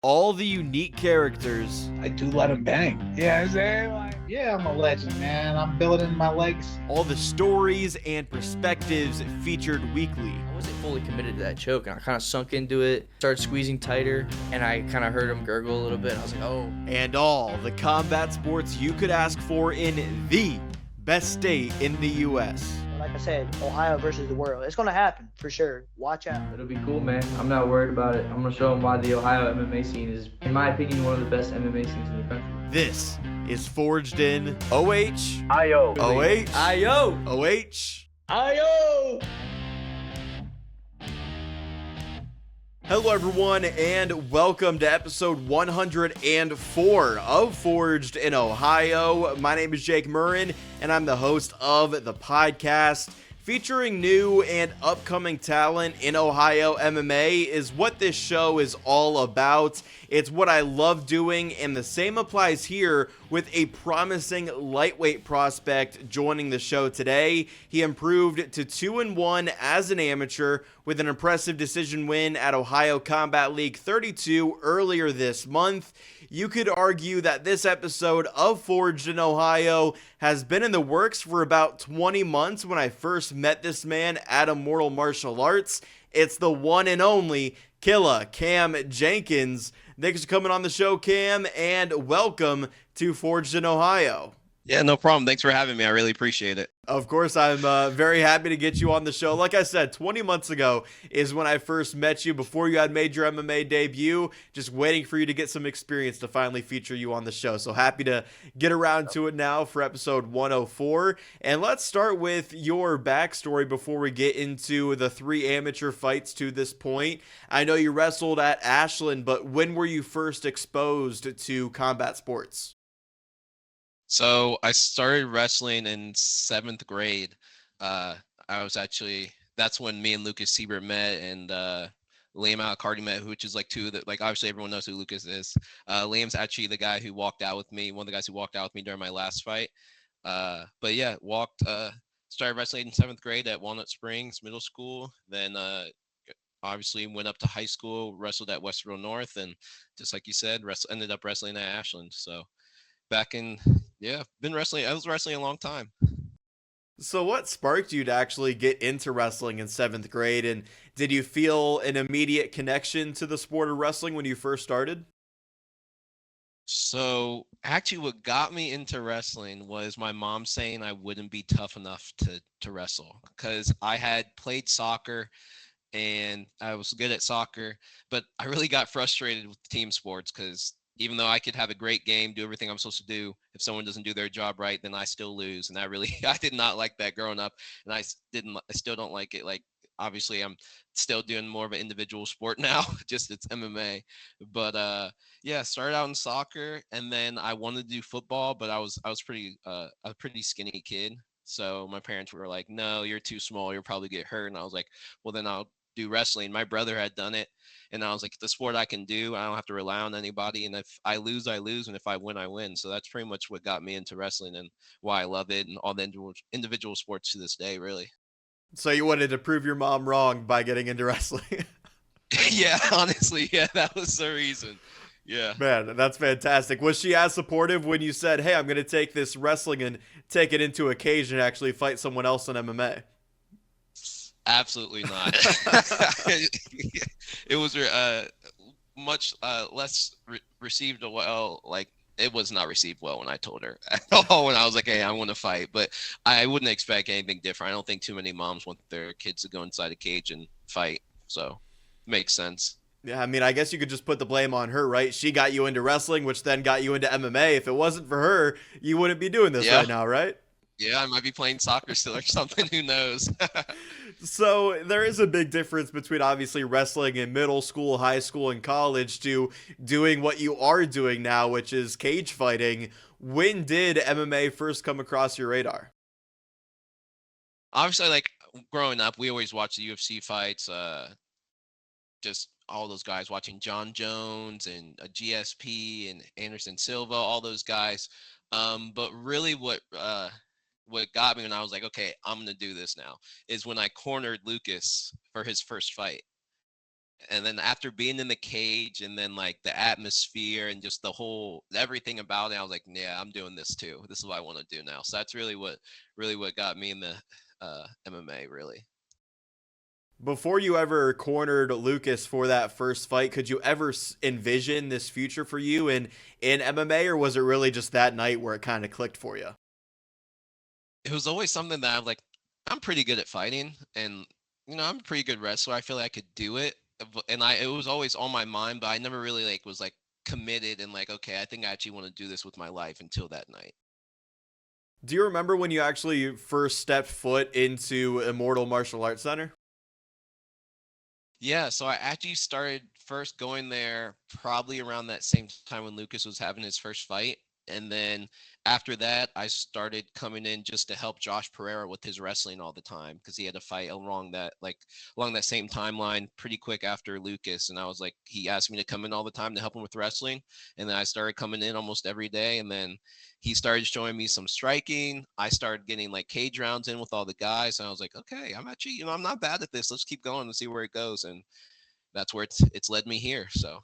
all the unique characters, I do let him bang. Yeah, I'm saying? Like, yeah, I'm a legend, man. I'm building my legacy. all the stories and perspectives featured weekly. I wasn't fully committed to that choke, and I kind of sunk into it, started squeezing tighter, and I kind of heard him gurgle a little bit. I was like, oh. And all the combat sports you could ask for in the best state in the U.S. Like I said, Ohio versus the world. It's going to happen for sure. Watch out. It'll be cool, man. I'm not worried about it. I'm going to show them why the Ohio MMA scene is, in my opinion, one of the best MMA scenes in the country. This is Forged in OH. IO. OH. IO. OH. Ayo! Hello, everyone, and welcome to episode 104 of Forged in Ohio. My name is Jake Murren, and I'm the host of the podcast. Featuring new and upcoming talent in Ohio MMA is what this show is all about. It's what I love doing, and the same applies here with a promising lightweight prospect joining the show today. He improved to 2-1 as an amateur with an impressive decision win at Ohio Combat League 32 earlier this month. You could argue that this episode of Forged in Ohio has been in the works for about 20 months when I first met this man at Immortal Martial Arts. It's the one and only Killa, Cam Jenkins. Thanks for coming on the show, Cam, and welcome to Forged in Ohio. Yeah, no problem. Thanks for having me. I really appreciate it. Of course, I'm very happy to get you on the show. Like I said, 20 months ago is when I first met you, before you had made your MMA debut, just waiting for you to get some experience to finally feature you on the show. So happy to get around to it now for episode 104. And let's start with your backstory before we get into the 3 amateur fights to this point. I know you wrestled at Ashland, but when were you first exposed to combat sports? So I started wrestling in 7th grade. That's when me and Lucas Siebert met, and Liam Alacardi met, which is like two that, like, obviously everyone knows who Lucas is. Liam's actually the guy who walked out with me, one of the guys who walked out with me during my last fight. But yeah, started wrestling in 7th grade at Walnut Springs Middle School. Then obviously went up to high school, wrestled at Westerville North, and just like you said, ended up wrestling at Ashland. So I was wrestling a long time. So what sparked you to actually get into wrestling in 7th grade, and did you feel an immediate connection to the sport of wrestling when you first started? So actually what got me into wrestling was my mom saying I wouldn't be tough enough to wrestle, because I had played soccer and I was good at soccer, but I really got frustrated with team sports, because even though I could have a great game, do everything I'm supposed to do, if someone doesn't do their job right, then I still lose. And I did not like that growing up. And I still don't like it. Like, obviously I'm still doing more of an individual sport now, just it's MMA. But started out in soccer, and then I wanted to do football, but I was a pretty skinny kid. So my parents were like, no, you're too small, you'll probably get hurt. And I was like, well, then I'll do wrestling. My brother had done it, and I was like, the sport I can do, I don't have to rely on anybody, and if I lose, I lose, and if I win, I win. So that's pretty much what got me into wrestling and why I love it, and all the individual sports to this day, really. So you wanted to prove your mom wrong by getting into wrestling? Yeah, honestly, yeah, that was the reason. Yeah. Man, that's fantastic. Was she as supportive when you said, hey, I'm going to take this wrestling and take it into a cage and actually fight someone else in MMA? Absolutely not. It was much less received well. Like, it was not received well when I told her at all, when I was like, hey, I want to fight. But I wouldn't expect anything different. I don't think too many moms want their kids to go inside a cage and fight. So makes sense. Yeah, I mean, I guess you could just put the blame on her, right? She got you into wrestling, which then got you into MMA. If it wasn't for her, you wouldn't be doing this right now, right? Yeah, I might be playing soccer still or something. Who knows? So there is a big difference between obviously wrestling in middle school, high school, and college to doing what you are doing now, which is cage fighting. When did MMA first come across your radar? Obviously, like, growing up, we always watched the UFC fights. Just all those guys, watching John Jones and GSP and Anderson Silva, all those guys. But really what got me when I was like, okay, I'm going to do this now, is when I cornered Lucas for his first fight. And then after being in the cage and then like the atmosphere and just the whole everything about it, I was like, yeah, I'm doing this too. This is what I want to do now. So that's really what got me in the MMA really. Before you ever cornered Lucas for that first fight, could you ever envision this future for you in MMA, or was it really just that night where it kind of clicked for you? It was always something that I'm like, I'm pretty good at fighting, and I'm a pretty good wrestler. I feel like I could do it, and it was always on my mind, but I never really like was like committed and like, okay, I think I actually want to do this with my life until that night. Do you remember when you actually first stepped foot into Immortal Martial Arts Center? Yeah, so I actually started first going there probably around that same time when Lucas was having his first fight. And then after that, I started coming in just to help Josh Pereira with his wrestling all the time because he had a fight along that same timeline pretty quick after Lucas. And I was like, he asked me to come in all the time to help him with wrestling. And then I started coming in almost every day. And then he started showing me some striking. I started getting like cage rounds in with all the guys. And I was like, okay, I'm actually, I'm not bad at this. Let's keep going and see where it goes. And that's where it's led me here. So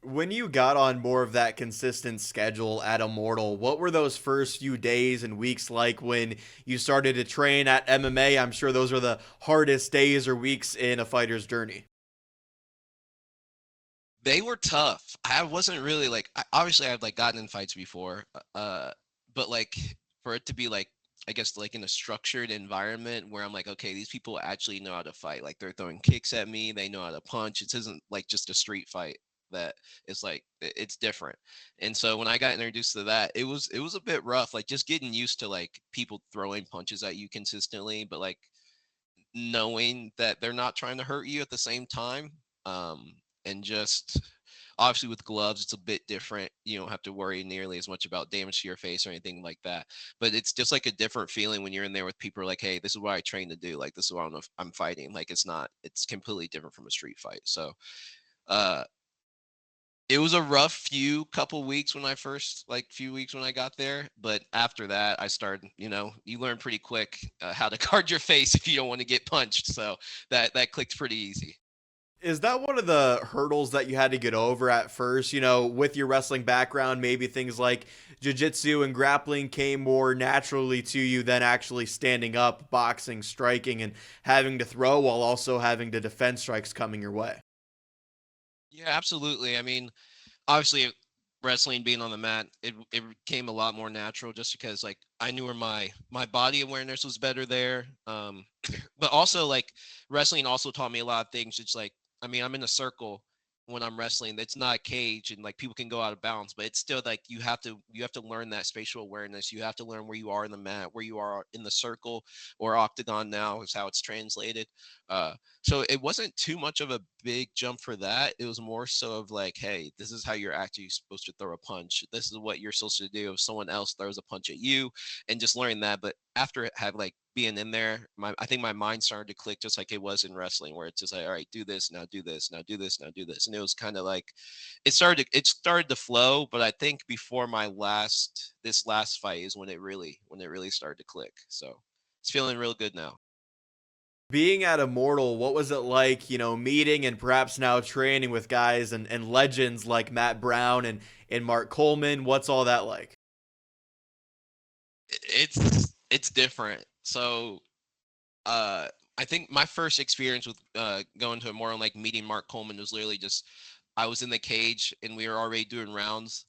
When you got on more of that consistent schedule at Immortal, what were those first few days and weeks like when you started to train at MMA? I'm sure those are the hardest days or weeks in a fighter's journey. they were tough. I wasn't really like, obviously I've like gotten in fights before, but like for it to be like, I guess like in a structured environment where I'm like, okay, these people actually know how to fight. Like they're throwing kicks at me. They know how to punch. It isn't like just a street fight that is like it's different. And so when I got introduced to that, it was a bit rough. Like just getting used to like people throwing punches at you consistently, but like knowing that they're not trying to hurt you at the same time. And just obviously with gloves, it's a bit different. You don't have to worry nearly as much about damage to your face or anything like that. But it's just like a different feeling when you're in there with people who are like, hey, this is what I train to do. Like this is what I'm fighting. Like it's completely different from a street fight. So uh it was a rough couple weeks when I first like few weeks when I got there, but after that I started, you learn pretty quick how to guard your face if you don't want to get punched. So that clicked pretty easy. Is that one of the hurdles that you had to get over at first? With your wrestling background, maybe things like jiu-jitsu and grappling came more naturally to you than actually standing up, boxing, striking, and having to throw while also having to defend strikes coming your way. Yeah, absolutely. I mean, obviously wrestling being on the mat, it came a lot more natural just because like I knew where my body awareness was better there. But also like wrestling also taught me a lot of things. It's like, I mean, I'm in a circle when I'm wrestling. It's not a cage and like people can go out of bounds, but it's still like you have to learn that spatial awareness. You have to learn where you are in the mat, where you are in the circle or octagon now is how it's translated. So it wasn't too much of a big jump for that. It was more so of like, hey, this is how you're actually supposed to throw a punch. This is what you're supposed to do if someone else throws a punch at you, and just learning that. But after it had like being in there, I think my mind started to click just like it was in wrestling, where it's just like, all right, do this now, do this now, do this now, do this, and it was kind of like it started to flow. But I think before this last fight is when it really started to click. So it's feeling real good now. Being at Immortal, what was it like, meeting and perhaps now training with guys and legends like Matt Brown and Mark Coleman? What's all that like? It's different. So I think my first experience with going to a more like meeting Mark Coleman was literally just I was in the cage and we were already doing rounds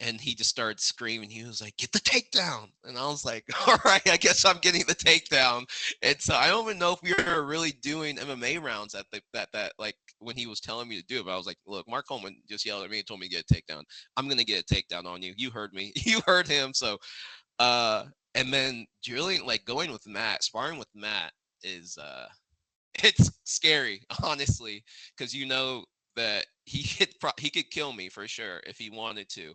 and he just started screaming. He was like, "Get the takedown!" And I was like, "All right, I guess I'm getting the takedown." And so I don't even know if we were really doing MMA rounds at that like when he was telling me to do it. But I was like, "Look, Mark Coleman just yelled at me and told me to get a takedown. I'm gonna get a takedown on you. You heard me. You heard him." So uh, and then drilling, like going with Matt, sparring with Matt is it's scary, honestly, because you know that he could kill me for sure if he wanted to,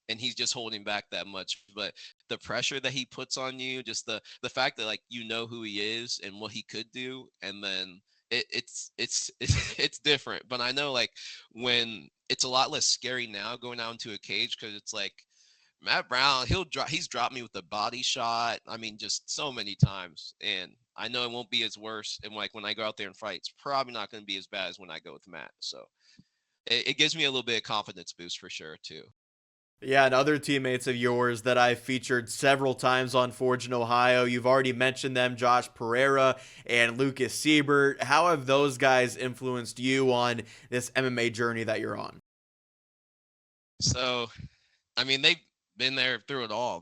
and he's just holding back that much. But the pressure that he puts on you, just the fact that like you know who he is and what he could do, and then it's different. But I know like when it's a lot less scary now going out into a cage because it's like Matt Brown, he's dropped me with a body shot. I mean, just so many times, and I know it won't be as worse. And like when I go out there and fight, it's probably not going to be as bad as when I go with Matt. So it gives me a little bit of confidence boost for sure too. Yeah, and other teammates of yours that I've featured several times on Forge in Ohio. You've already mentioned them, Josh Pereira and Lucas Siebert. How have those guys influenced you on this MMA journey that you're on? So, I mean, they've been there through it all.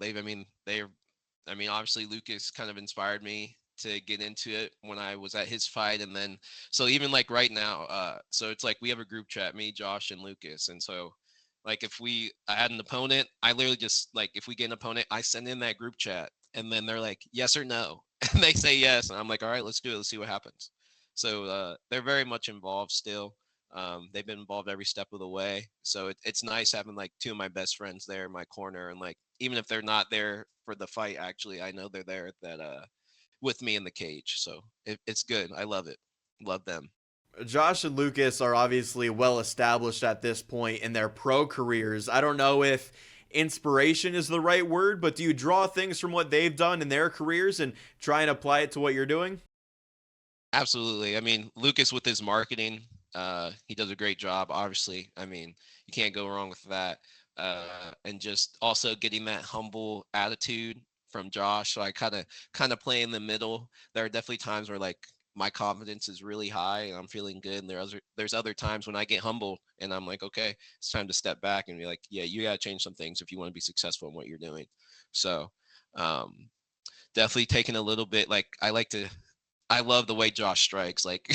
Obviously Lucas kind of inspired me to get into it when I was at his fight. And then, so even like right now, so it's like we have a group chat, me, Josh, and Lucas. And so like I had an opponent, I literally just like, if we get an opponent, I send in that group chat and then they're like, yes or no. And they say yes. And I'm like, all right, let's do it. Let's see what happens. So they're very much involved still. They've been involved every step of the way. So it's nice having like two of my best friends there in my corner. And like, even if they're not there for the fight, actually, I know they're there with me in the cage. So it's good. I love it. Love them. Josh and Lucas are obviously well established at this point in their pro careers. I don't know if inspiration is the right word, but do you draw things from what they've done in their careers and try and apply it to what you're doing? Absolutely. I mean, Lucas with his marketing, he does a great job. Obviously, I mean, you can't go wrong with that. And just also getting that humble attitude from Josh. So I kind of play in the middle. There are definitely times where like my confidence is really high and I'm feeling good. And there's other times when I get humble and I'm like, okay, it's time to step back and be like, yeah, you got to change some things if you want to be successful in what you're doing. So definitely taking a little bit, like I love the way Josh strikes. Like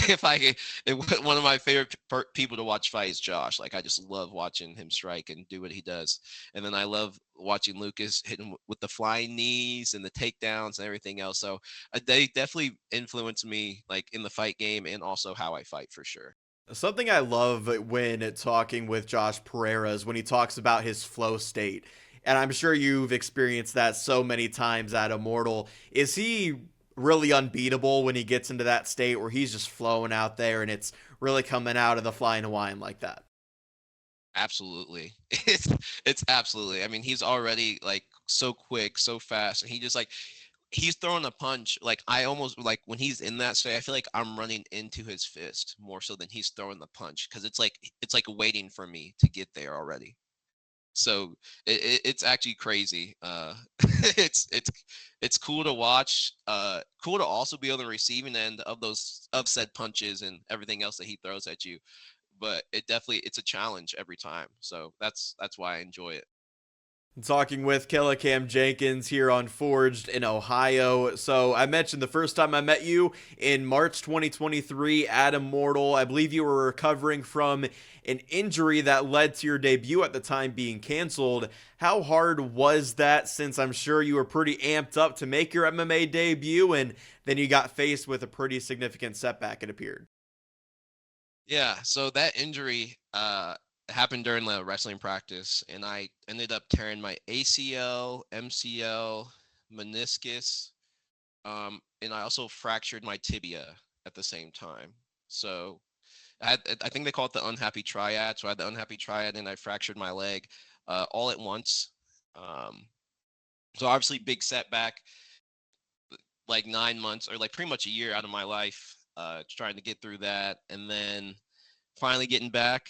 one of my favorite people to watch fight is Josh. Like I just love watching him strike and do what he does. And then I love watching Lucas hit him with the flying knees and the takedowns and everything else. So they definitely influence me like in the fight game and also how I fight for sure. Something I love when talking with Josh Pereira is when he talks about his flow state. And I'm sure you've experienced that so many times at Immortal. Is he really unbeatable when he gets into that state where he's just flowing out there and it's really coming out of the flying Hawaiian like that? Absolutely. It's absolutely. I mean, he's already like so quick, so fast, and he just like he's throwing a punch. Like I almost like when he's in that state, I feel like I'm running into his fist more so than he's throwing the punch because it's like waiting for me to get there already. So it's actually crazy. It's cool to watch. Cool to also be on the receiving end of those of said punches and everything else that he throws at you. But it's a challenge every time. So that's why I enjoy it. Talking with Killa Jenkins here on Forged in Ohio. So I mentioned the first time I met you in March 2023 at Immortal. I believe you were recovering from an injury that led to your debut at the time being canceled. How hard was that, since I'm sure you were pretty amped up to make your MMA debut and then you got faced with a pretty significant setback, it appeared? Yeah, so that injury happened during the wrestling practice, and I ended up tearing my ACL, MCL, meniscus, and I also fractured my tibia at the same time. So I think they call it the unhappy triad. So I had the unhappy triad, and I fractured my leg all at once. Um, so obviously, big setback, like 9 months or like pretty much a year out of my life, trying to get through that, and then finally getting back.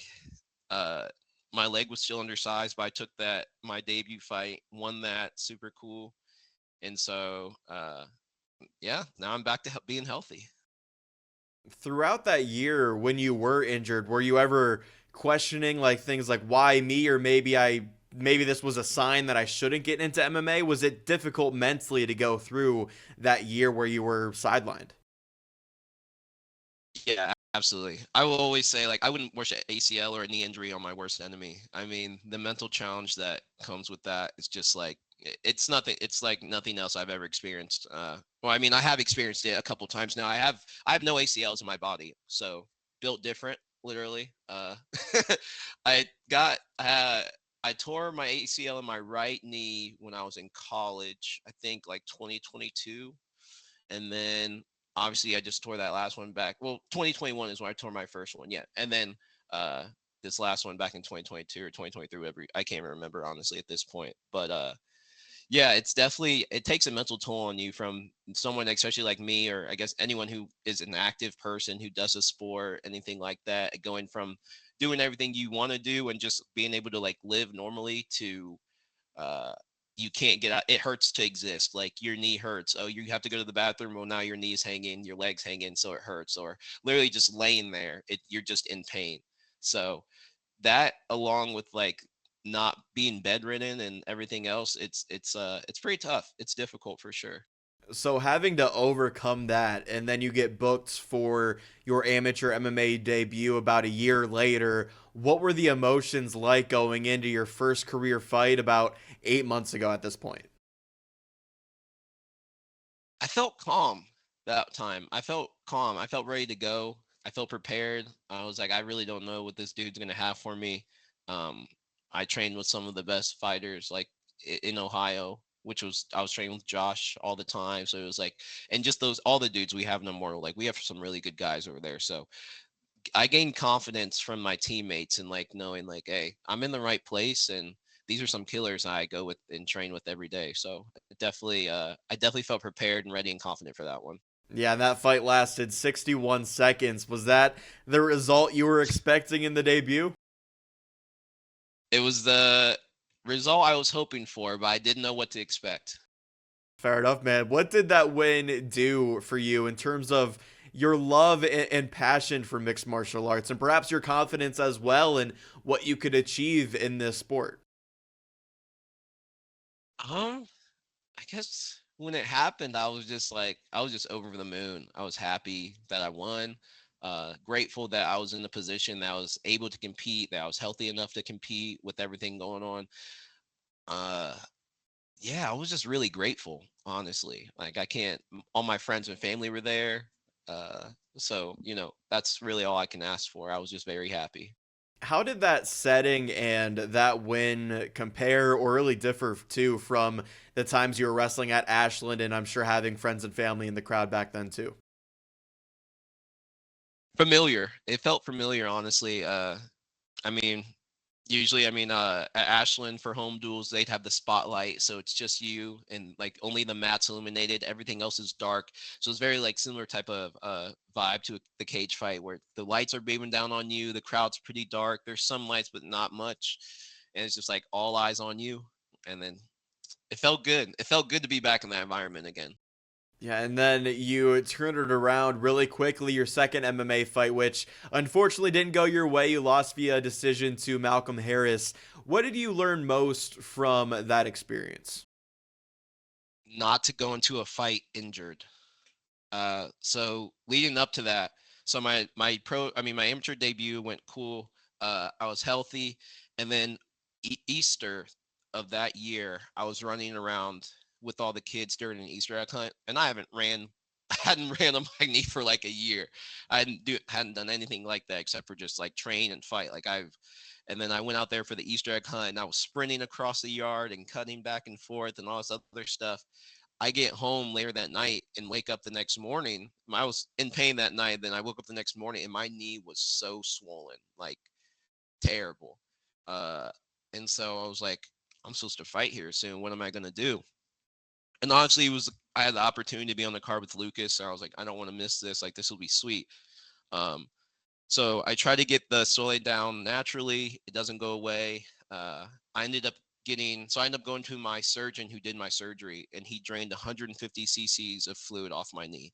Uh, my leg was still undersized, but I took my debut fight, won that, super cool. And so, yeah, now I'm back to being healthy. Throughout that year when you were injured, were you ever questioning like things like why me, or maybe this was a sign that I shouldn't get into MMA? Was it difficult mentally to go through that year where you were sidelined? Yeah, absolutely. I will always say, like, I wouldn't wish an ACL or a knee injury on my worst enemy. I mean, the mental challenge that comes with that is just like, it's nothing. It's like nothing else I've ever experienced. Well, I mean, I have experienced it a couple times now. I have no ACLs in my body, so built different, literally. I got, I tore my ACL in my right knee when I was in college, I think like 2022. And then obviously I just tore that last one back. Well, 2021 is when I tore my first one. Yeah. And then this last one back in 2022 or 2023, whatever, I can't remember honestly at this point. But Yeah, it's definitely, it takes a mental toll on you from someone, especially like me, or I guess anyone who is an active person who does a sport, anything like that, going from doing everything you want to do and just being able to like live normally to uh you can't get out. It hurts to exist. Like your knee hurts. Oh, you have to go to the bathroom. Well, now your knee's hanging, your legs hanging, so it hurts. Or literally just laying there, you're just in pain. So that, along with like not being bedridden and everything else, it's pretty tough. It's difficult for sure. So having to overcome that, and then you get booked for your amateur MMA debut about a year later, what were the emotions like going into your first career fight about 8 months ago at this point? I felt calm that time. I felt calm. I felt ready to go. I felt prepared. I was like, I really don't know what this dude's gonna have for me. Um, I trained with some of the best fighters like in Ohio, which was, I was training with Josh all the time. So it was like, and just those, all the dudes we have in Immortal, like we have some really good guys over there. So I gained confidence from my teammates and like knowing like, hey, I'm in the right place and these are some killers I go with and train with every day. So I definitely felt prepared and ready and confident for that one. Yeah, and that fight lasted 61 seconds. Was that the result you were expecting in the debut? It was the result I was hoping for, but I didn't know what to expect. Fair enough, man. What did that win do for you in terms of your love and passion for mixed martial arts, and perhaps your confidence as well in what you could achieve in this sport? Um, I guess when it happened, I was just like, I was just over the moon. I was happy that I won. Grateful that I was in a position that I was able to compete, that I was healthy enough to compete with everything going on. Uh, yeah, I was just really grateful, honestly. Like I can't, all my friends and family were there. Uh, so, that's really all I can ask for. I was just very happy. How did that setting and that win compare or really differ too from the times you were wrestling at Ashland, and I'm sure having friends and family in the crowd back then too? Familiar. It felt familiar, honestly. I mean, usually, at Ashland for home duels, they'd have the spotlight, so it's just you and like only the mats illuminated. Everything else is dark, so it's very like similar type of vibe to the cage fight where the lights are beaming down on you. The crowd's pretty dark. There's some lights, but not much, and it's just like all eyes on you. And then it felt good. It felt good to be back in that environment again. Yeah, and then you turned it around really quickly, your second MMA fight, which unfortunately didn't go your way. You lost via decision to Malcolm Harris. What did you learn most from that experience? Not to go into a fight injured. So leading up to that, so my amateur debut went cool. I was healthy, and then Easter of that year, I was running around with all the kids during an Easter egg hunt, and I haven't ran, I hadn't ran on my knee for like a year. Hadn't done anything like that except for just like train and fight. And then I went out there for the Easter egg hunt, and I was sprinting across the yard and cutting back and forth and all this other stuff. I get home later that night and wake up the next morning. I was in pain that night. Then I woke up the next morning and my knee was so swollen, like terrible. Uh, and so I was like, I'm supposed to fight here soon. What am I gonna do? And honestly, I had the opportunity to be on the card with Lucas. So I was like, I don't want to miss this. Like this will be sweet. Um, so I try to get the soy down naturally. It doesn't go away. I ended up I ended up going to my surgeon who did my surgery, and he drained 150 cc's of fluid off my knee.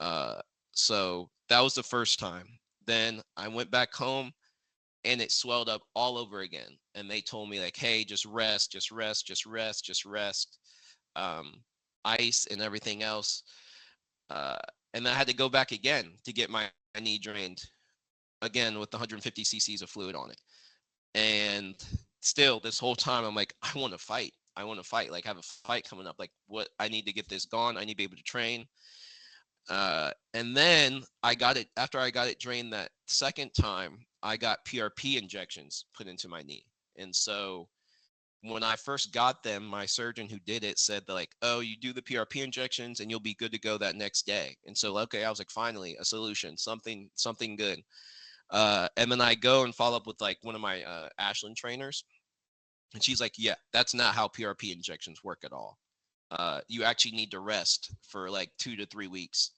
Uh, so that was the first time. Then I went back home, and it swelled up all over again. And they told me like, hey, just rest, just rest, just rest, just rest. Um, Ice and everything else. Uh, and then I had to go back again to get my knee drained again with 150 cc's of fluid on it. And still, this whole time, I'm like, I want to fight. I want to fight. Like, I have a fight coming up. Like, what? I need to get this gone. I need to be able to train. And then after I got it drained that second time, I got PRP injections put into my knee. And so when I first got them, my surgeon who did it said that like, oh, you do the PRP injections and you'll be good to go that next day. And so, okay, I was like, finally a solution, something good. And then I go and follow up with like one of my Ashland trainers. And she's like, yeah, that's not how PRP injections work at all. You actually need to rest for like 2 to 3 weeks.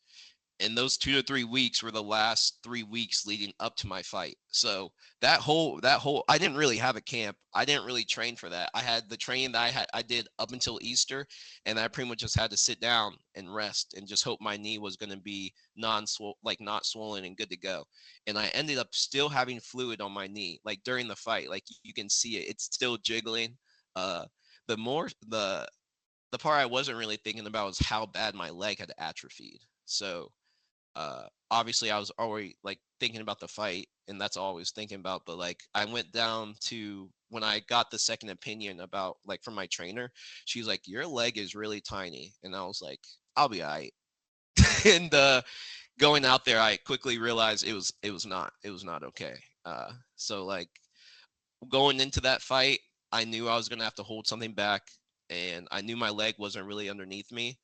And those 2 to 3 weeks were the last 3 weeks leading up to my fight. So that whole I didn't really have a camp. I didn't really train for that. I had the training that I did up until Easter, and I pretty much just had to sit down and rest and just hope my knee was going to be not swollen and good to go. And I ended up still having fluid on my knee, like during the fight. Like you can see it, it's still jiggling. The more the part I wasn't really thinking about was how bad my leg had atrophied. So obviously I was already like thinking about the fight, and that's all I was thinking about. But like I went down to when I got the second opinion about like from my trainer, she's like, your leg is really tiny. And I was like, I'll be all right. And going out there, I quickly realized it was not okay. So like going into that fight, I knew I was gonna have to hold something back, and I knew my leg wasn't really underneath me.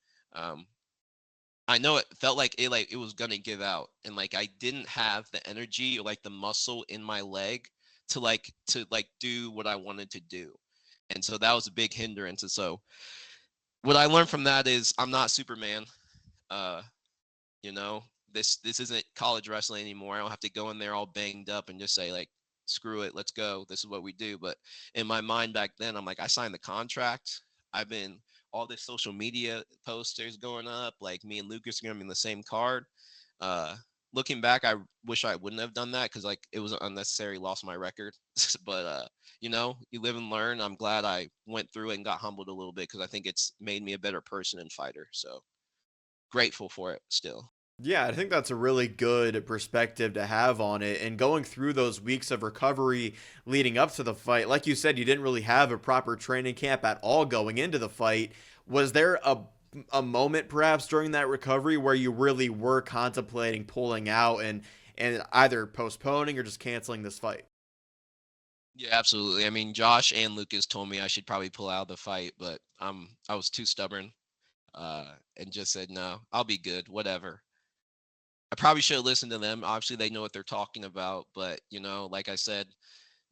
I know it felt like it was gonna give out, and like I didn't have the energy or like the muscle in my leg to do what I wanted to do, and so that was a big hindrance. And so what I learned from that is I'm not Superman. Uh, you know, this isn't college wrestling anymore. I don't have to go in there all banged up and just say like, screw it, let's go. This is what we do. But in my mind back then, I'm like, I signed the contract. I've been all this social media posters going up, like me and Lucas are gonna be in the same card. Looking back, I wish I wouldn't have done that because like it was an unnecessary loss of my record. But you know, you live and learn. I'm glad I went through it and got humbled a little bit because I think it's made me a better person and fighter. So grateful for it still. Yeah, I think that's a really good perspective to have on it. And going through those weeks of recovery leading up to the fight, like you said, you didn't really have a proper training camp at all going into the fight. Was there a moment perhaps during that recovery where you really were contemplating pulling out and either postponing or just canceling this fight? Yeah, absolutely. I mean, Josh and Lucas told me I should probably pull out of the fight, but I was too stubborn and just said no, I'll be good, whatever. I probably should have listened to them. Obviously, they know what they're talking about, but you know, like I said,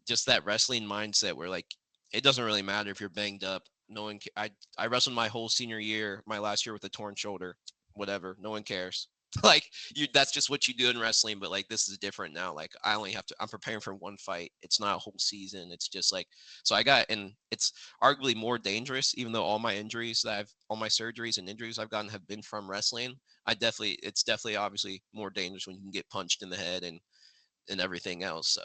just that wrestling mindset where like it doesn't really matter if you're banged up. No one. I wrestled my whole senior year, my last year with a torn shoulder. Whatever, no one cares. Like that's just what you do in wrestling. But like this is different now. Like I only have to. I'm preparing for one fight. It's not a whole season. It's just like so. And it's arguably more dangerous, even though all my surgeries and injuries I've gotten have been from wrestling. It's definitely obviously more dangerous when you can get punched in the head and everything else.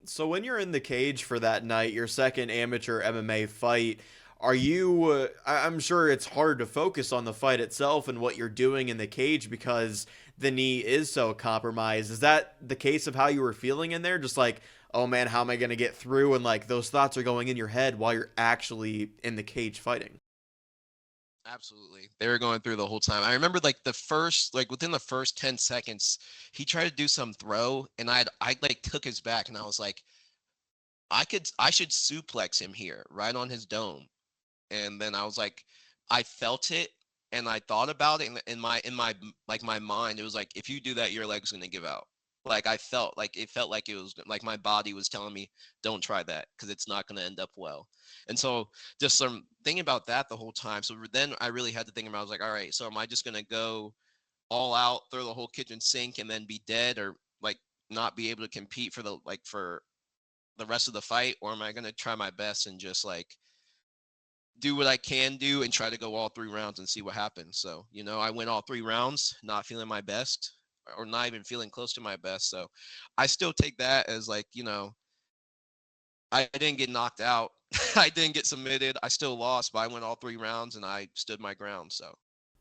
So when you're in the cage for that night, your second amateur MMA fight, are you I'm sure it's hard to focus on the fight itself and what you're doing in the cage because the knee is so compromised. Is that the case of how you were feeling in there? Just like, oh man, how am I going to get through? And like those thoughts are going in your head while you're actually in the cage fighting. Absolutely. They were going through the whole time. I remember within the first 10 seconds, he tried to do some throw and I like took his back and I was like, I should suplex him here right on his dome. And then I was like, I felt it and I thought about it in my mind. It was like, if you do that, your leg's going to give out. Like it felt like it was like my body was telling me, don't try that because it's not going to end up well. And so just some thinking about that the whole time. So then I really had to think about, I was like, all right, so am I just going to go all out, throw the whole kitchen sink and then be dead or like not be able to compete for the rest of the fight? Or am I going to try my best and just like do what I can do and try to go all 3 rounds and see what happens? So, you know, I went all 3 rounds, not feeling my best or not even feeling close to my best. So I still take that as like, you know, I didn't get knocked out. I didn't get submitted. I still lost, but I went all 3 rounds and I stood my ground. So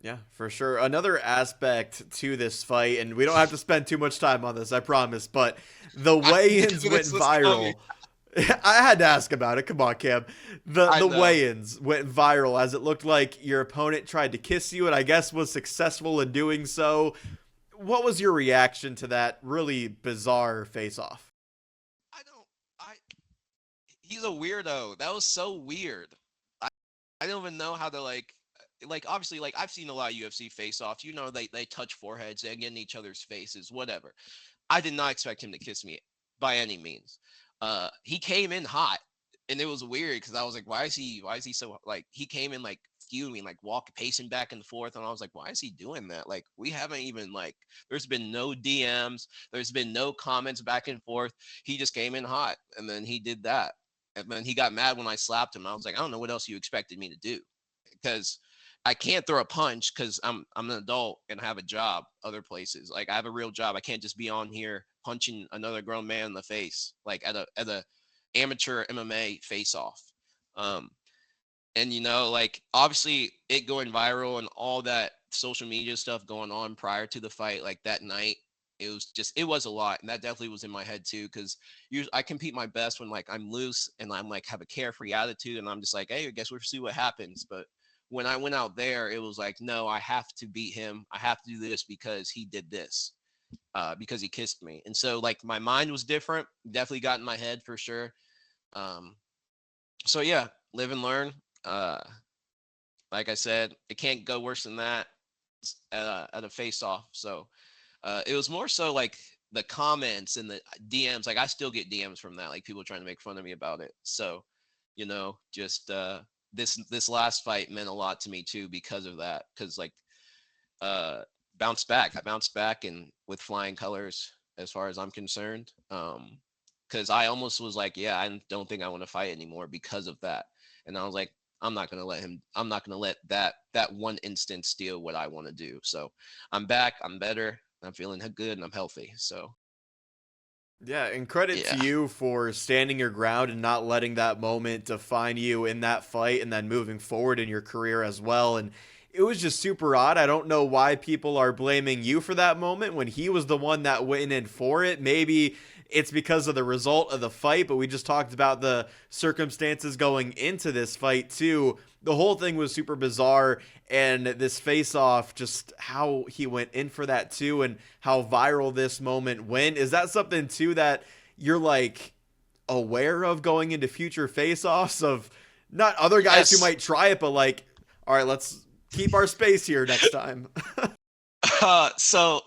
Yeah, for sure. Another aspect to this fight, and we don't have to spend too much time on this, I promise, but the weigh-ins went viral. I had to ask about it. Come on, Cam. The weigh-ins went viral as it looked like your opponent tried to kiss you and I guess was successful in doing so. What was your reaction to that really bizarre face-off? He's a weirdo. That was so weird. I don't even know how to like obviously like I've seen a lot of UFC face-offs. You know, they touch foreheads, they get in each other's faces, whatever. I did not expect him to kiss me by any means. He came in hot. and it was weird because I was like, why is he so like, he came in like fuming, like pacing back and forth, and I was like, why is he doing that? Like, we haven't even like, there's been no DMs, there's been no comments back and forth. He just came in hot, and then he did that, and then he got mad when I slapped him. I was like, I don't know what else you expected me to do, because I can't throw a punch because I'm an adult and have a job other places. Like, I have a real job. I can't just be on here punching another grown man in the face, like at a amateur MMA face off. And like, obviously it going viral and all that social media stuff going on prior to the fight, like that night, it was a lot. And that definitely was in my head too, because I compete my best when like I'm loose and I'm like have a carefree attitude, and I'm just like, hey, I guess we'll see what happens. But when I went out there, it was like, no, I have to beat him. I have to do this because he did this, because he kissed me. And so like my mind was different, definitely got in my head for sure. So yeah, live and learn. Like I said, it can't go worse than that at a face off. So it was more so like the comments and the DMs. Like, I still get DMs from that, like people trying to make fun of me about it. So, just this last fight meant a lot to me too because of that. Because like I bounced back and with flying colors as far as I'm concerned. Because I almost was like, yeah, I don't think I want to fight anymore because of that. And I was like, I'm not going to let that one instance steal what I want to do. So I'm back, I'm better, I'm feeling good, and I'm healthy. So Yeah, and credit to you for standing your ground and not letting that moment define you in that fight, and then moving forward in your career as well. And it was just super odd. I don't know why people are blaming you for that moment when he was the one that went in for it. Maybe it's because of the result of the fight, but we just talked about the circumstances going into this fight too. The whole thing was super bizarre, and this face-off, just how he went in for that too, and how viral this moment went. Is that something too that you're like aware of going into future face-offs, of not other guys who might try it, but like, all right, let's keep our space here next time? So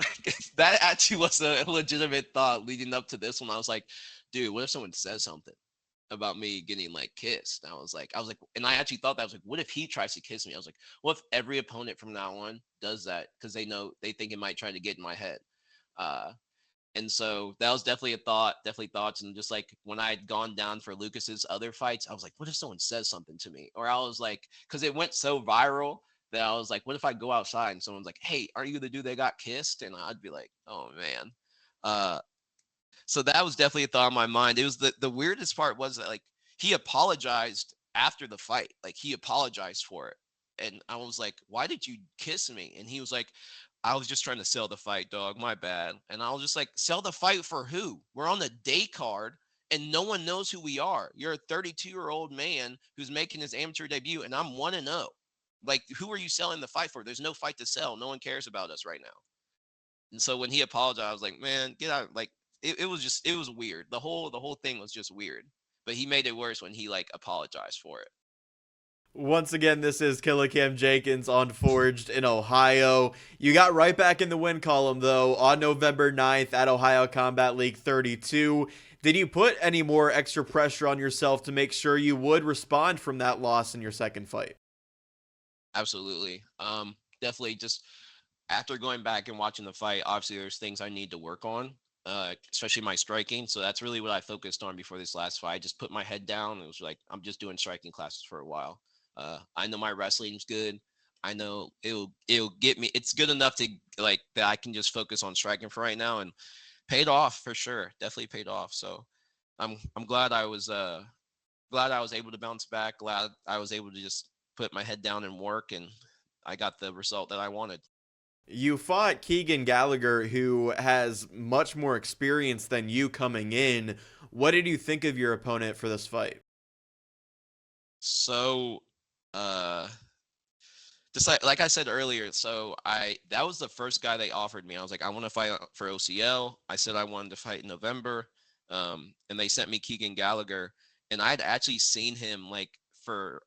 that actually was a legitimate thought leading up to this one. I was like, dude, what if someone says something about me getting like kissed? And I was like, and I actually thought that, I was like, what if he tries to kiss me? I was like, what if every opponent from now on does that? Because they think it might try to get in my head. And so that was definitely a thought, definitely thoughts. And just like when I had gone down for Lucas's other fights, I was like, what if someone says something to me? Or I was like, because it went so viral that I was like, what if I go outside and someone's like, hey, are you the dude that got kissed? And I'd be like, oh man. So that was definitely a thought in my mind. It was the weirdest part was that like he apologized after the fight. Like, he apologized for it. And I was like, why did you kiss me? And he was like, I was just trying to sell the fight, dog. My bad. And I was just like, sell the fight for who? We're on the day card and no one knows who we are. You're a 32-year-old man who's making his amateur debut, and I'm 1-0. Like, who are you selling the fight for? There's no fight to sell. No one cares about us right now. And so when he apologized, I was like, man, get out. Like, it was weird. The whole thing was just weird. But he made it worse when he like apologized for it. Once again, this is Killa Jenkins on Forged in Ohio. You got right back in the win column, though, on November 9th at Ohio Combat League 32. Did you put any more extra pressure on yourself to make sure you would respond from that loss in your second fight? Absolutely. Definitely just after going back and watching the fight, obviously there's things I need to work on, especially my striking. So that's really what I focused on before this last fight. I just put my head down. It was like, I'm just doing striking classes for a while. I know my wrestling's good. I know it'll get me. It's good enough to like that I can just focus on striking for right now, and paid off for sure. Definitely paid off. So I'm glad I was able to bounce back. Glad I was able to just put my head down and work, and I got the result that I wanted. You fought Keegan Gallagher, who has much more experience than you coming in. What did you think of your opponent for this fight? So, just like I said earlier, so that was the first guy they offered me. I was like, I want to fight for OCL. I said I wanted to fight in November, and they sent me Keegan Gallagher, and I'd actually seen him like for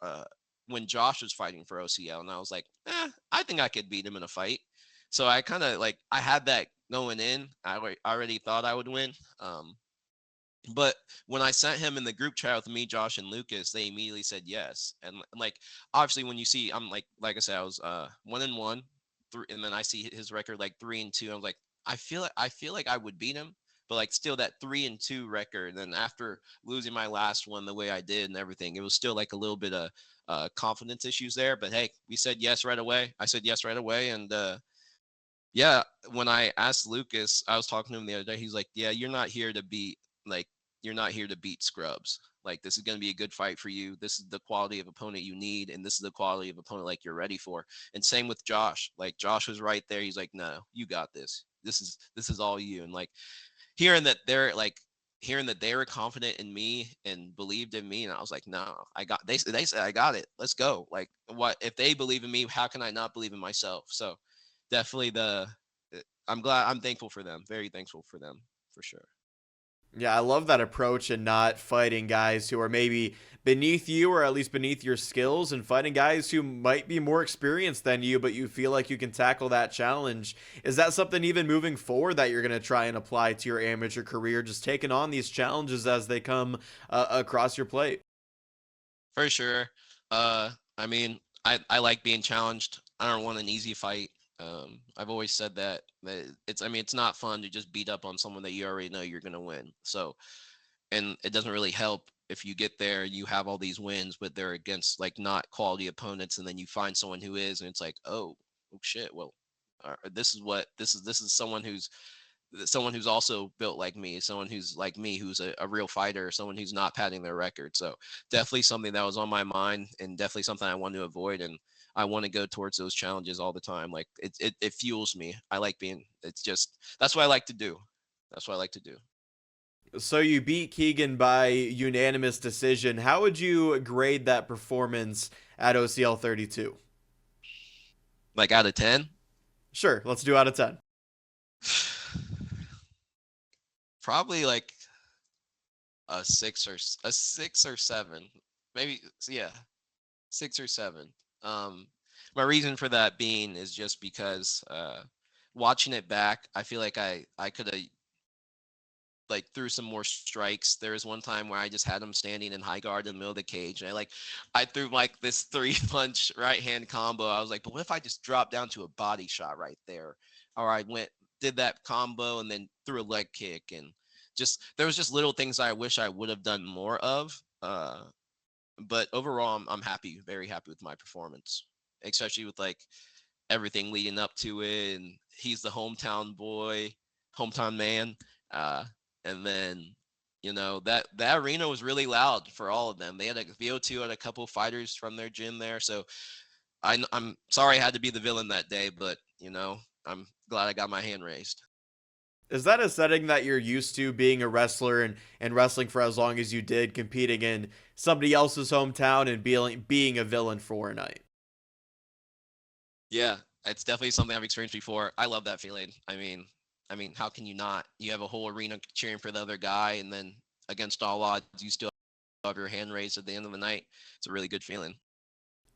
when Josh was fighting for OCL, and I was like, I think I could beat him in a fight. So I kind of like I had that going in. I already thought I would win. But when I sent him in the group chat with me, Josh, and Lucas, they immediately said yes. And like, obviously, when you see, I'm like I said, I was 1-1, and then I see his record like 3-2. I was like, I feel like I would beat him, but like still that 3-2 record. And then after losing my last one the way I did and everything, it was still like a little bit of confidence issues there. But hey, we said yes right away. I said yes right away, and yeah, when I asked Lucas, I was talking to him the other day. He's like, "Yeah, like you're not here to beat scrubs. Like this is going to be a good fight for you. This is the quality of opponent you need, and this is the quality of opponent like you're ready for." And same with Josh. Like Josh was right there. He's like, "No, you got this. This is all you." And like hearing that they were confident in me and believed in me, and I was like, "No, I got." They said, "I got it. Let's go." Like what if they believe in me? How can I not believe in myself? So definitely I'm thankful for them. Very thankful for them for sure. Yeah, I love that approach and not fighting guys who are maybe beneath you or at least beneath your skills and fighting guys who might be more experienced than you, but you feel like you can tackle that challenge. Is that something even moving forward that you're going to try and apply to your amateur career, just taking on these challenges as they come across your plate? For sure. I mean, I like being challenged. I don't want an easy fight. I've always said that it's not fun to just beat up on someone that you already know you're gonna win. So, and it doesn't really help if you get there, you have all these wins, but they're against like not quality opponents, and then you find someone who is, and it's like, oh shit, well, this is someone who's also built like me, someone who's like me, who's a real fighter, someone who's not padding their record. So definitely something that was on my mind and definitely something I want to avoid. And I want to go towards those challenges all the time. Like it fuels me. It's just, that's what I like to do. That's what I like to do. So you beat Keegan by unanimous decision. How would you grade that performance at OCL 32? Like out of 10, Sure, let's do out of 10. probably like a 6 or 7, maybe. Yeah, 6 or 7. My reason for that being is just because watching it back, I feel like I could have like threw some more strikes. There was one time where I just had him standing in high guard in the middle of the cage, and I threw like this 3 punch right hand combo. I was like, but what if I just dropped down to a body shot right there, or I did that combo and then threw a leg kick, and just there was just little things I wish I would have done more of. But overall, I'm happy, very happy with my performance, especially with like everything leading up to it. And he's the hometown boy, hometown man. Uh, and then, that arena was really loud for all of them. They had a VO2 had a couple fighters from their gym there. So I'm sorry I had to be the villain that day, but I'm glad I got my hand raised. Is that a setting that you're used to, being a wrestler and wrestling for as long as you did, competing in somebody else's hometown and being a villain for a night? Yeah, it's definitely something I've experienced before. I love that feeling. I mean, how can you not? You have a whole arena cheering for the other guy, and then against all odds, you still have your hand raised at the end of the night. It's a really good feeling.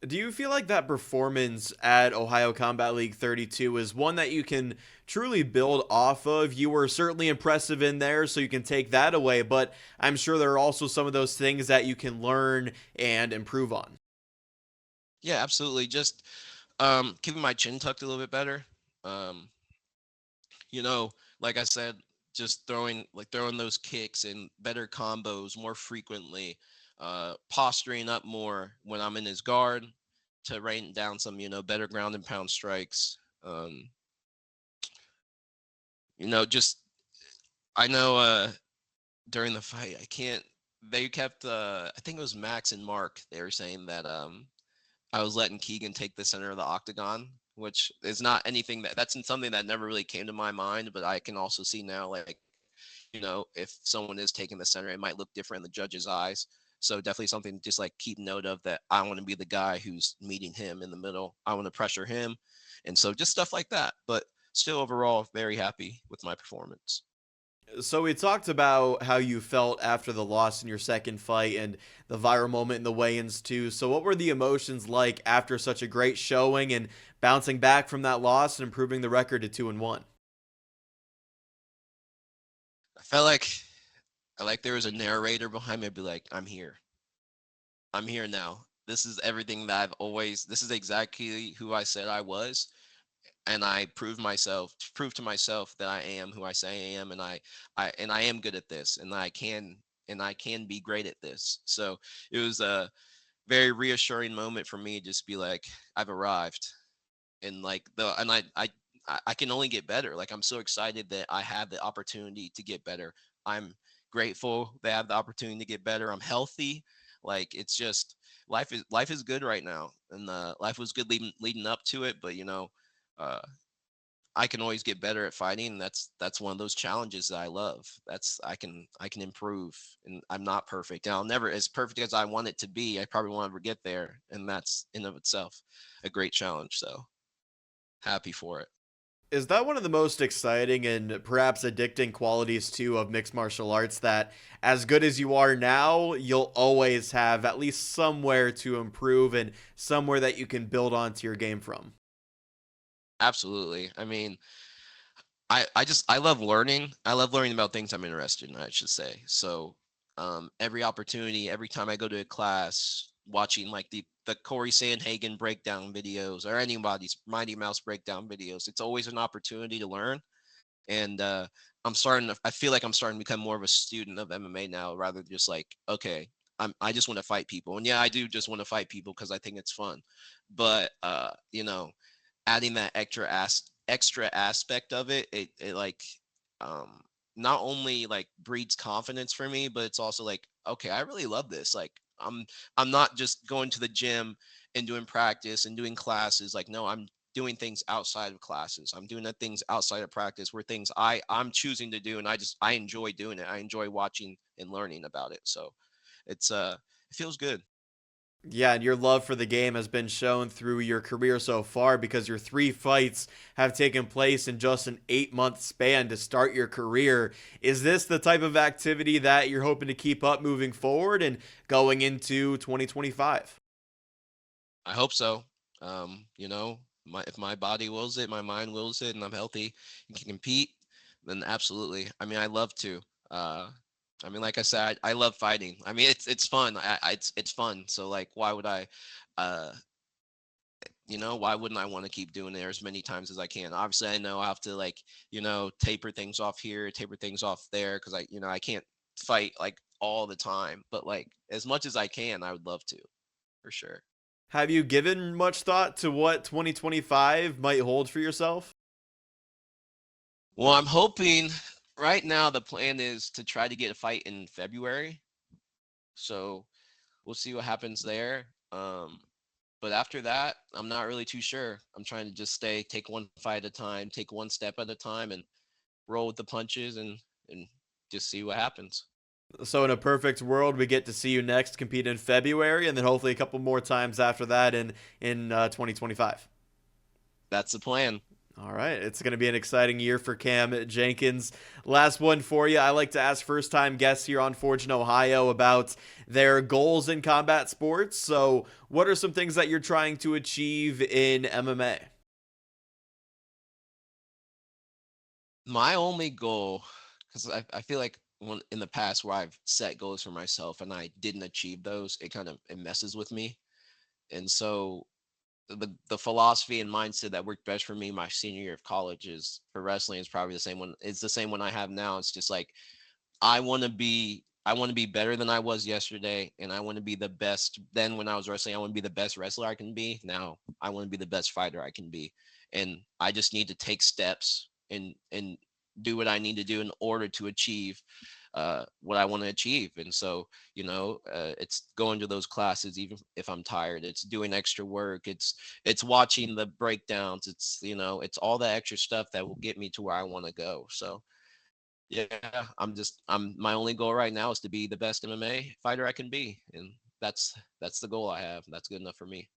Do you feel like that performance at Ohio Combat League 32 is one that you can truly build off of? You were certainly impressive in there, so you can take that away, but I'm sure there are also some of those things that you can learn and improve on. Yeah, absolutely. Just keeping my chin tucked a little bit better. Um, like I said, just throwing those kicks and better combos more frequently, posturing up more when I'm in his guard to rain down some, better ground and pound strikes. Just I know during the fight, they kept I think it was Max and Mark. They were saying that I was letting Keegan take the center of the octagon, which is not anything that's something that never really came to my mind, but I can also see now, like, if someone is taking the center, it might look different in the judge's eyes. So definitely something just like keep note of, that I want to be the guy who's meeting him in the middle. I want to pressure him. And so just stuff like that. But still overall very happy with my performance. So we talked about how you felt after the loss in your second fight and the viral moment in the weigh-ins too. So what were the emotions like after such a great showing and bouncing back from that loss and improving the record to 2-1? I felt like like there was a narrator behind me. I'd be like, I'm here. I'm here now. This is everything that this is exactly who I said I was. And I proved to myself that I am who I say I am. And I am good at this, and I can be great at this. So it was a very reassuring moment for me to just be like, I've arrived. And like I can only get better. Like, I'm so excited that I have the opportunity to get better. I'm grateful that I have the opportunity to get better. I'm healthy. Like, it's just life is good right now, and life was good leading up to it. But uh, I can always get better at fighting. And that's one of those challenges that I love. I can improve, and I'm not perfect. And I'll never as perfect as I want it to be. I probably won't ever get there, and that's in of itself a great challenge. So happy for it. Is that one of the most exciting and perhaps addicting qualities too of mixed martial arts, that as good as you are now, you'll always have at least somewhere to improve and somewhere that you can build onto your game from? Absolutely. I mean, I love learning. I love learning about things I'm interested in, I should say. So every opportunity, every time I go to a class, watching like the Corey Sandhagen breakdown videos or anybody's Mighty Mouse breakdown videos, it's always an opportunity to learn. And I feel like I'm starting to become more of a student of MMA now, rather than just like, okay, I just want to fight people. And yeah, I do just want to fight people because I think it's fun. But adding that extra aspect of it, it like um not only like breeds confidence for me, but it's also like, okay, I really love this. Like, I'm not just going to the gym and doing practice and doing classes. Like, no, I'm doing things outside of classes. I'm doing the things outside of practice, where things I'm choosing to do, and I enjoy doing it. I enjoy watching and learning about it. So it feels good. Yeah, and your love for the game has been shown through your career so far, because your 3 fights have taken place in just an 8-month span to start your career. Is this the type of activity that you're hoping to keep up moving forward and going into 2025? I hope so. If my body wills it, my mind wills it, and I'm healthy and can compete, then absolutely. I mean, I love to. Uh, I mean, like I said, I love fighting. I mean, it's fun. It's fun. So like, uh, why wouldn't I want to keep doing it as many times as I can? Obviously, I know I have to like, taper things off here, taper things off there, because I can't fight like all the time. But like, as much as I can, I would love to, for sure. Have you given much thought to what 2025 might hold for yourself? Well, I'm hoping right now the plan is to try to get a fight in February. So we'll see what happens there. But after that, I'm not really too sure. I'm trying to just take one fight at a time, take one step at a time, and roll with the punches, and just see what happens. So in a perfect world, we get to see you next compete in February, and then hopefully a couple more times after that in 2025. That's the plan. All right, it's going to be an exciting year for Cam Jenkins. Last one for you. I like to ask first-time guests here on Forge in Ohio about their goals in combat sports. So what are some things that you're trying to achieve in MMA? My only goal, because I feel like in the past where I've set goals for myself and I didn't achieve those, it messes with me. And so the philosophy and mindset that worked best for me my senior year of college is for wrestling is probably the same one. It's the same one I have now. It's just like, I want to be better than I was yesterday, and I want to be the best. Then when I was wrestling, I want to be the best wrestler I can be. Now I want to be the best fighter I can be, and I just need to take steps and do what I need to do in order to achieve what I want to achieve. And so, it's going to those classes even if I'm tired. It's doing extra work. It's watching the breakdowns. It's all the extra stuff that will get me to where I want to go. So yeah, I'm my only goal right now is to be the best MMA fighter I can be, and that's the goal I have. That's good enough for me.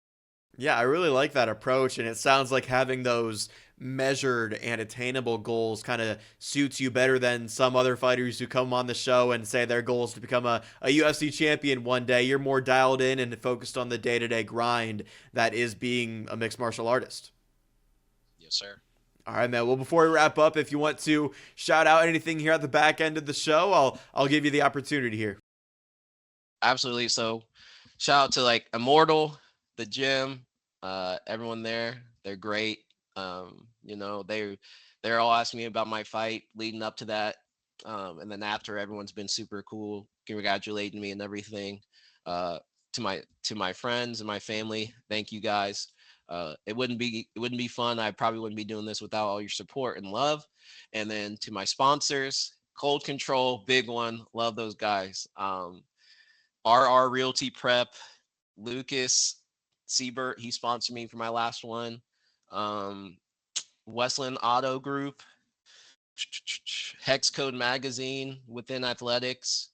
Yeah, I really like that approach, and it sounds like having those measured and attainable goals kind of suits you better than some other fighters who come on the show and say their goal is to become a UFC champion one day. You're more dialed in and focused on the day-to-day grind that is being a mixed martial artist. Yes, sir. All right, man. Well, before we wrap up, if you want to shout out anything here at the back end of the show, I'll give you the opportunity here. Absolutely. So shout out to like Immortal, the gym, everyone there. They're great. You know, they're all asking me about my fight leading up to that. And then after, everyone's been super cool, congratulating me and everything. To my friends and my family, thank you guys. It wouldn't be fun. I probably wouldn't be doing this without all your support and love. And then to my sponsors, Cold Control, big one, love those guys. RR Realty Prep, Lucas Siebert, he sponsored me for my last one. Westland Auto Group, Hex Code Magazine, Within Athletics,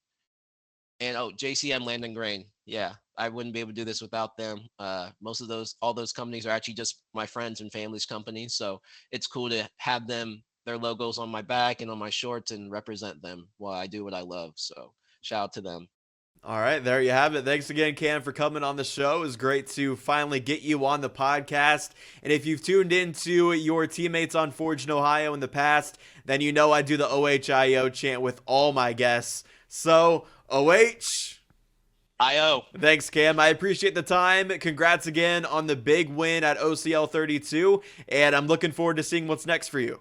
and JCM Land and Grain. Yeah, I wouldn't be able to do this without them. All those companies are actually just my friends and family's companies, so it's cool to have their logos on my back and on my shorts and represent them while I do what I love. So shout out to them. All right, there you have it. Thanks again, Cam, for coming on the show. It was great to finally get you on the podcast. And if you've tuned into your teammates on Forged in Ohio in the past, then you know I do the OHIO chant with all my guests. So, OH. IO. Thanks, Cam. I appreciate the time. Congrats again on the big win at OCL 32. And I'm looking forward to seeing what's next for you.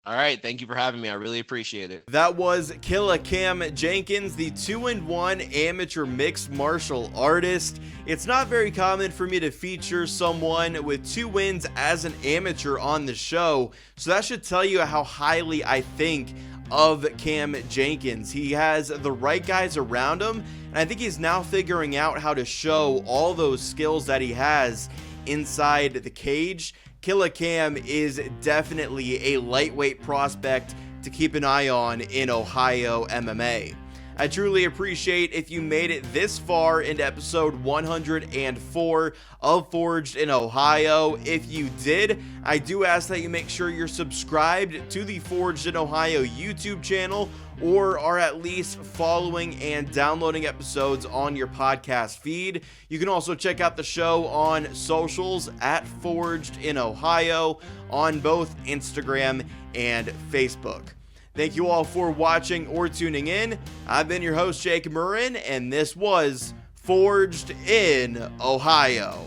All right. Thank you for having me. I really appreciate it. That was Killa Cam Jenkins, the 2-1 amateur mixed martial artist. It's not very common for me to feature someone with 2 wins as an amateur on the show, so that should tell you how highly I think of Cam Jenkins. He has the right guys around him, and I think he's now figuring out how to show all those skills that he has inside the cage. Killa Cam is definitely a lightweight prospect to keep an eye on in Ohio MMA. I truly appreciate if you made it this far into episode 104 of Forged in Ohio. If you did, I do ask that you make sure you're subscribed to the Forged in Ohio YouTube channel, or are at least following and downloading episodes on your podcast feed. You can also check out the show on socials at Forged in Ohio on both Instagram and Facebook. Thank you all for watching or tuning in. I've been your host, Jake Murren, and this was Forged in Ohio.